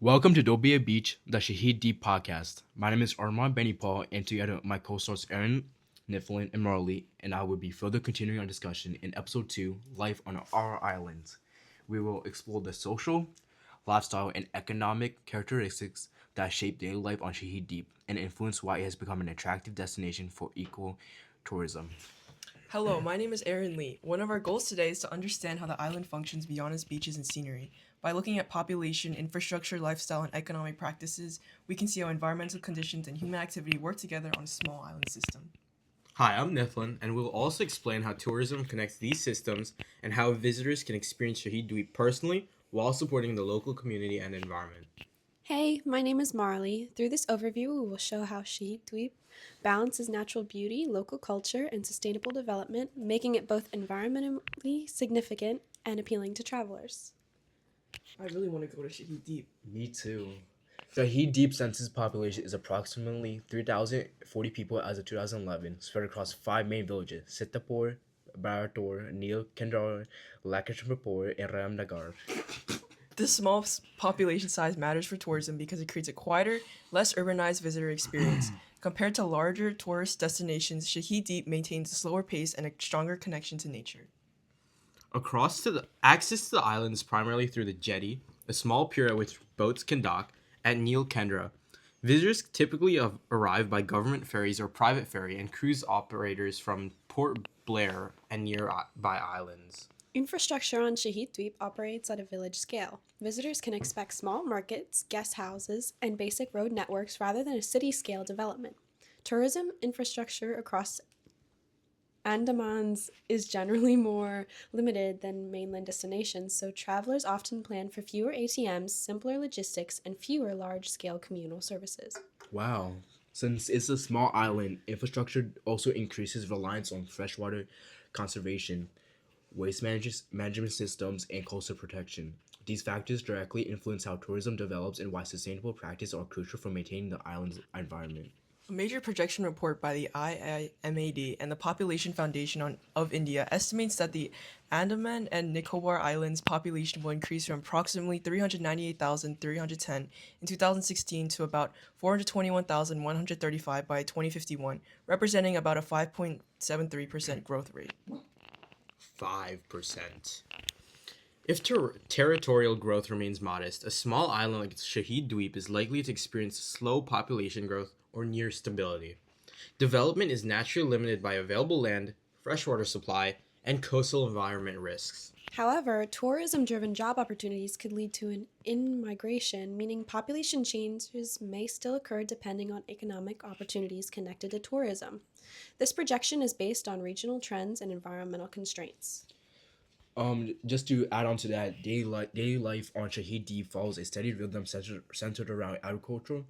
Welcome to Dobia Beach, the Shaheed Dweep podcast. My name is Armand Benipal, and together with my co-stars Aaron, Niflin, and Marley, and I will be further continuing our discussion in episode 2, Life on Our Islands. We will explore the social, lifestyle, and economic characteristics that shape daily life on Shaheed Dweep and influence why it has become an attractive destination for eco tourism. Hello, my name is Aaron Lee. One of our goals today is to understand how the island functions beyond its beaches and scenery. By looking at population, infrastructure, lifestyle, and economic practices, we can see how environmental conditions and human activity work together on a small island system. Hi, I'm Niflin, and we'll also explain how tourism connects these systems and how visitors can experience Shaheed Dweep personally while supporting the local community and environment. Hey, my name is Marley. Through this overview, we will show how Shaheed Dweep balances natural beauty, local culture, and sustainable development, making it both environmentally significant and appealing to travelers. I really want to go to Shaheed Dweep. Me too. Shaheed Dweep census population is approximately 3,040 people as of 2011, spread across 5 main villages: Sitapur, Barator, Neil Kendar, Lakshmipur, and Ramnagar. This small population size matters for tourism because it creates a quieter, less urbanized visitor experience. Compared to larger tourist destinations, Shaheed Dweep maintains a slower pace and a stronger connection to nature. Access to the island is primarily through the jetty, a small pier at which boats can dock, at Neil Kendra. Visitors typically arrive by government ferries or private ferry and cruise operators from Port Blair and nearby islands. Infrastructure on Shaheed Dweep operates at a village scale. Visitors can expect small markets, guest houses, and basic road networks rather than a city-scale development. Tourism infrastructure across Andamans is generally more limited than mainland destinations, so travelers often plan for fewer ATMs, simpler logistics, and fewer large-scale communal services. Wow. Since it's a small island, infrastructure also increases reliance on freshwater conservation, management systems, and coastal protection. These factors directly influence how tourism develops and why sustainable practices are crucial for maintaining the island's environment. A major projection report by the IIMAD and the Population Foundation of India estimates that the Andaman and Nicobar Islands population will increase from approximately 398,310 in 2016 to about 421,135 by 2051, representing about a 5.73% growth rate. 5%. If territorial growth remains modest, a small island like Shaheed Dweep is likely to experience slow population growth or near stability. Development is naturally limited by available land, freshwater supply, and coastal environment risks. However, tourism-driven job opportunities could lead to an in-migration, meaning population changes may still occur depending on economic opportunities connected to tourism. This projection is based on regional trends and environmental constraints. Just to add on to that, daily life on Shaheed Dweep follows a steady rhythm centered around agriculture,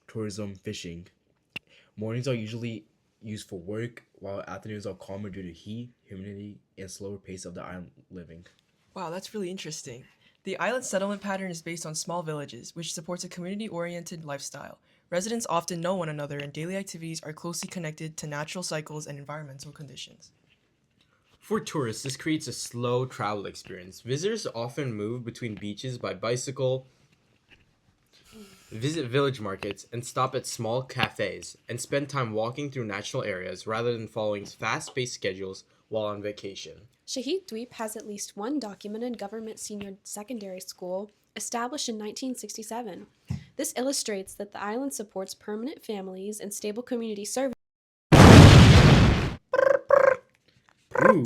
tourism, fishing. Mornings are usually used for work, while afternoons are calmer due to heat, humidity, and slower pace of the island living. Wow, that's really interesting. The island settlement pattern is based on small villages, which supports a community-oriented lifestyle. Residents often know one another, and daily activities are closely connected to natural cycles and environmental conditions. For tourists, this creates a slow travel experience. Visitors often move between beaches by bicycle, visit village markets, and stop at small cafes, and spend time walking through natural areas rather than following fast-paced schedules while on vacation. Shaheed Dweep has at least one documented government senior secondary school established in 1967. This illustrates that the island supports permanent families and stable community services. Ooh,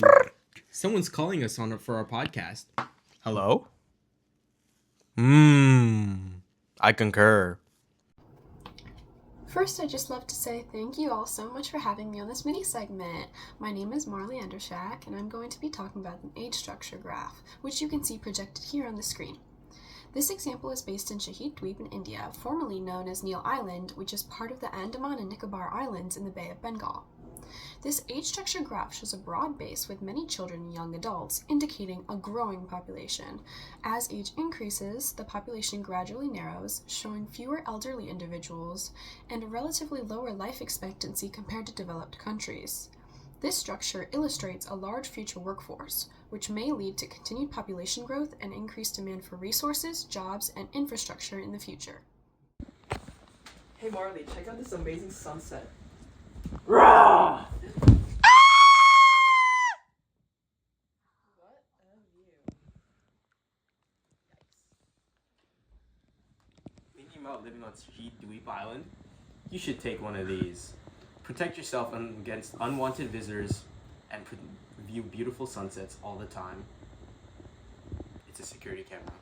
someone's calling us for our podcast. Hello? I concur. First, I'd just love to say thank you all so much for having me on this mini segment. My name is Marley Andershak, and I'm going to be talking about an age structure graph, which you can see projected here on the screen. This example is based in Shaheed Dweep in India, formerly known as Neil Island, which is part of the Andaman and Nicobar Islands in the Bay of Bengal. This age structure graph shows a broad base with many children and young adults, indicating a growing population. As age increases, the population gradually narrows, showing fewer elderly individuals and a relatively lower life expectancy compared to developed countries. This structure illustrates a large future workforce, which may lead to continued population growth and increased demand for resources, jobs, and infrastructure in the future. Hey Marley, check out this amazing sunset. Rah! Thinking about living on Shaheed Dweep Island? You should take one of these. Protect yourself against unwanted visitors and view beautiful sunsets all the time. It's a security camera.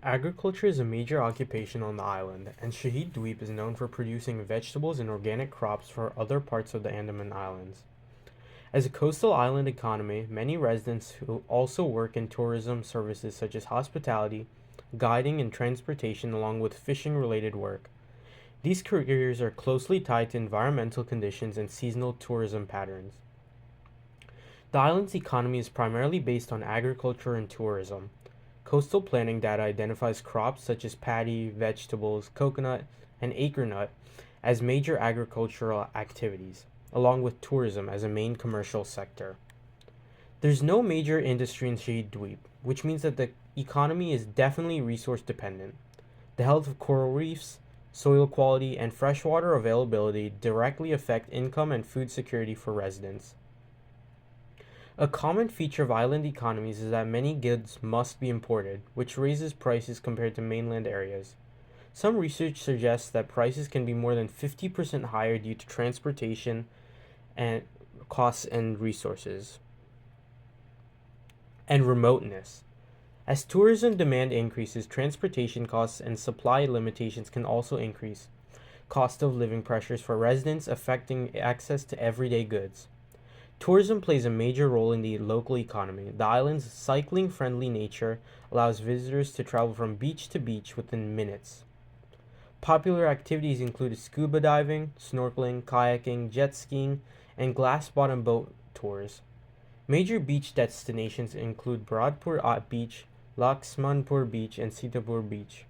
Agriculture is a major occupation on the island, and Shaheed Dweep is known for producing vegetables and organic crops for other parts of the Andaman Islands. As a coastal island economy, many residents who also work in tourism services such as hospitality, guiding, and transportation, along with fishing-related work. These careers are closely tied to environmental conditions and seasonal tourism patterns. The island's economy is primarily based on agriculture and tourism. Coastal planning data identifies crops such as paddy, vegetables, coconut, and acrenut as major agricultural activities, along with tourism as a main commercial sector. There's no major industry in Shaheed Dweep, which means that the economy is definitely resource dependent. The health of coral reefs, soil quality, and freshwater availability directly affect income and food security for residents. A common feature of island economies is that many goods must be imported, which raises prices compared to mainland areas. Some research suggests that prices can be more than 50% higher due to transportation and costs and resources and remoteness. As tourism demand increases, transportation costs and supply limitations can also increase cost of living pressures for residents, affecting access to everyday goods. Tourism plays a major role in the local economy. The island's cycling-friendly nature allows visitors to travel from beach to beach within minutes. Popular activities include scuba diving, snorkeling, kayaking, jet skiing, and glass-bottom boat tours. Major beach destinations include Bradpur Beach, Laxmanpur Beach, and Sitapur Beach.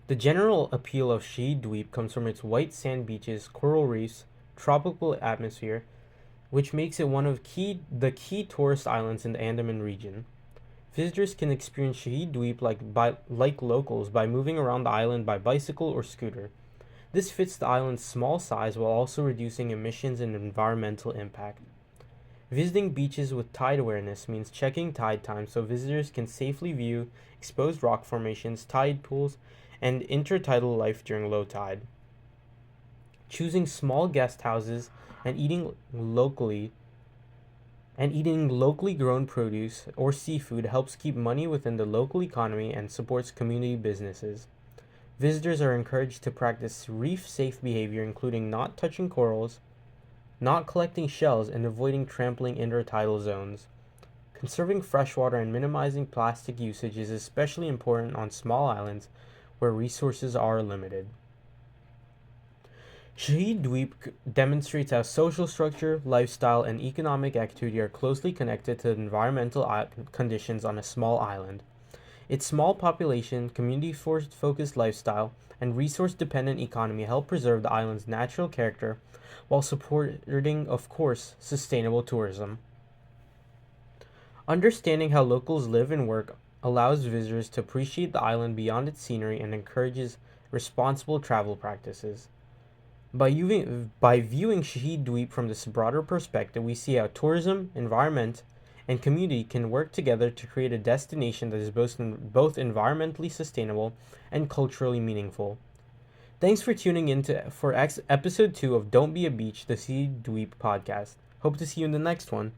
The general appeal of Shaheed Dweep comes from its white sand beaches, coral reefs, tropical atmosphere, which makes it one of the key tourist islands in the Andaman region. Visitors can experience Shaheed Dweep like locals by moving around the island by bicycle or scooter. This fits the island's small size while also reducing emissions and environmental impact. Visiting beaches with tide awareness means checking tide times so visitors can safely view exposed rock formations, tide pools, and intertidal life during low tide. Choosing small guest houses and eating locally grown produce or seafood helps keep money within the local economy and supports community businesses. Visitors are encouraged to practice reef-safe behavior, including not touching corals, not collecting shells, and avoiding trampling intertidal zones. Conserving freshwater and minimizing plastic usage is especially important on small islands where resources are limited. Shaheed Dweep demonstrates how social structure, lifestyle, and economic activity are closely connected to environmental conditions on a small island. Its small population, community-focused lifestyle, and resource-dependent economy help preserve the island's natural character while supporting, of course, sustainable tourism. Understanding how locals live and work allows visitors to appreciate the island beyond its scenery and encourages responsible travel practices. By viewing Shaheed Dweep from this broader perspective, we see how tourism, environment, and community can work together to create a destination that is both environmentally sustainable and culturally meaningful. Thanks for tuning in for episode 2 of Don't Be a Beach, the Shaheed Dweep podcast. Hope to see you in the next one.